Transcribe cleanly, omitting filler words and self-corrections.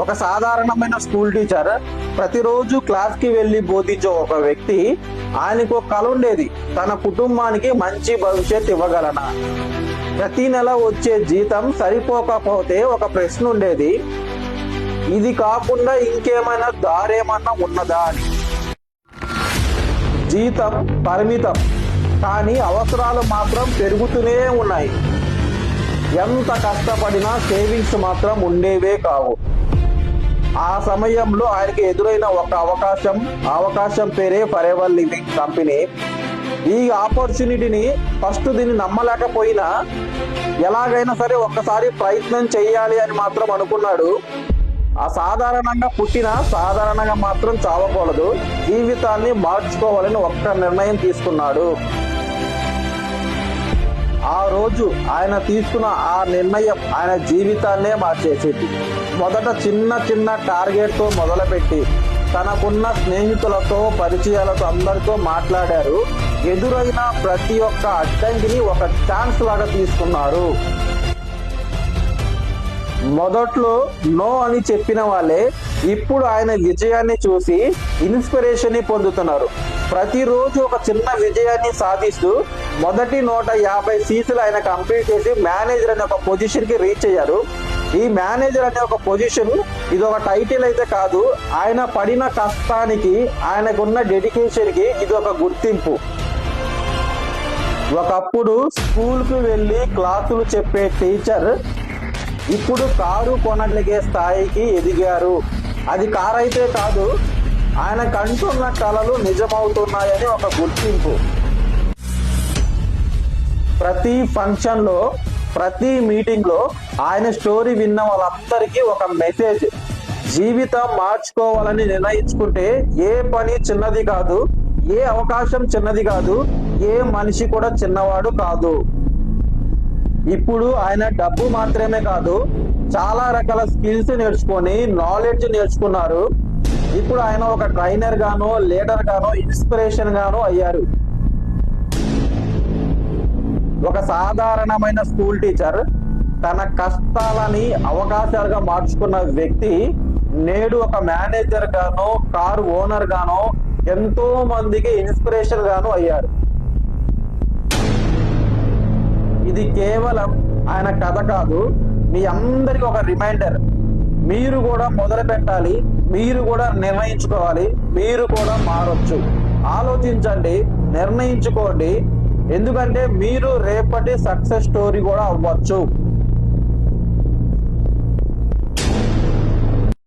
ఒక సాధారణమైన school teacher ప్రతిరోజు క్లాస్ కి వెళ్లి బోధించే ఒక వ్యక్తి, ఆయనకు ఒక కల ఉండేది, తన కుటుంబానికి మంచి భవిష్యత్ ఇవ్వగలనా. ప్రతి నెల వచ్చే జీతం సరిపోకపోతే ఒక ప్రశ్న ఉండేది, ఇది కాకుండా ఇంకేమైనా దారేమన్నా ఉన్నదా అని. జీతం పరిమితం, కానీ అవసరాలు మాత్రం పెరుగుతూనే ఉన్నాయి. ఎంత కష్టపడినా సేవింగ్స్ మాత్రం ఉండేవే కావు. ఆ సమయంలో ఆయనకి ఎదురైన ఒక అవకాశం పేరే ఫరెవర్ లివింగ్ కంపెనీ. ఈ ఆపర్చునిటీని దీన్ని నమ్మలేకపోయినా ఎలాగైనా సరే ఒక్కసారి ప్రయత్నం చేయాలి అని మాత్రం అనుకున్నాడు. అసాధారణంగా పుట్టిన సాధారణంగా మాత్రం చావకూడదు, జీవితాన్ని మార్చుకోవాలని ఒక్క నిర్ణయం తీసుకున్నాడు. ఆ రోజు ఆయన తీసుకున్న ఆ నిర్ణయం ఆయన జీవితాన్నే మార్చేసింది. మొదట చిన్న టార్గెట్ తో మొదలుపెట్టి తనకున్న స్నేహితులతో పరిచయాలతో అందరితో మాట్లాడారు. ఎదురైన ప్రతి ఒక్క అడ్డంకిని ఒక ఛాన్స్ లాగా తీసుకున్నారు. మొదట్లో నో అని చెప్పిన వాళ్ళే ఇప్పుడు ఆయన విజయాన్ని చూసి ఇన్స్పిరేషన్ ని పొందుతున్నారు. ప్రతిరోజు ఒక చిన్న విజయాన్ని సాధిస్తూ మొదటి 150 సీట్లు ఆయన కంప్లీట్ చేసి మేనేజర్ అనే ఒక పొజిషన్ కి రీచ్ అయ్యారు. ఈ మేనేజర్ అనే ఒక పొజిషన్ ఇది ఒక టైటిల్ అయితే కాదు, ఆయన పడిన కష్టానికి ఆయనకున్న డెడికేషన్ కి ఇది ఒక గుర్తింపు. ఒకప్పుడు స్కూల్ కు వెళ్ళి క్లాసులు చెప్పే టీచర్ ఇప్పుడు కారు కొనగలిగే స్థాయికి ఎదిగారు. అది కారు అయితే కాదు, ఆయన కంటున్న కలలు నిజమవుతున్నాయని ఒక గుర్తింపు. ప్రతి ఫంక్షన్ లో ప్రతి మీటింగ్ లో ఆయన స్టోరీ విన్న వాళ్ళందరికీ ఒక మెసేజ్, జీవితం మార్చుకోవాలని నిర్ణయించుకుంటే ఏ పని చిన్నది కాదు, ఏ అవకాశం చిన్నది కాదు, ఏ మనిషి కూడా చిన్నవాడు కాదు. ఇప్పుడు ఆయన డబ్బు మాత్రమే కాదు, చాలా రకాల స్కిల్స్ నేర్చుకొని నాలెడ్జ్ నేర్చుకున్నారు. ఇప్పుడు ఆయన ఒక ట్రైనర్ గానో లీడర్ గానో ఇన్స్పిరేషన్ గానో అయ్యారు. ఒక సాధారణమైన స్కూల్ టీచర్ తన కష్టాలని అవకాశాలుగా మార్చుకున్న వ్యక్తి నేడు ఒక మేనేజర్ గానో కారు ఓనర్ గానో ఎంతో మందికి ఇన్స్పిరేషన్ గాను అయ్యారు. ఇది కేవలం ఆయన కథ కాదు, మీ అందరికి ఒక రిమైండర్. మీరు కూడా మొదలు పెట్టాలి, మీరు కూడా నిర్ణయించుకోవాలి, మీరు కూడా మారొచ్చు. ఆలోచించండి, నిర్ణయించుకోండి, ఎందుకంటే మీరు రేపటి సక్సెస్ స్టోరీ కూడా అవ్వచ్చు.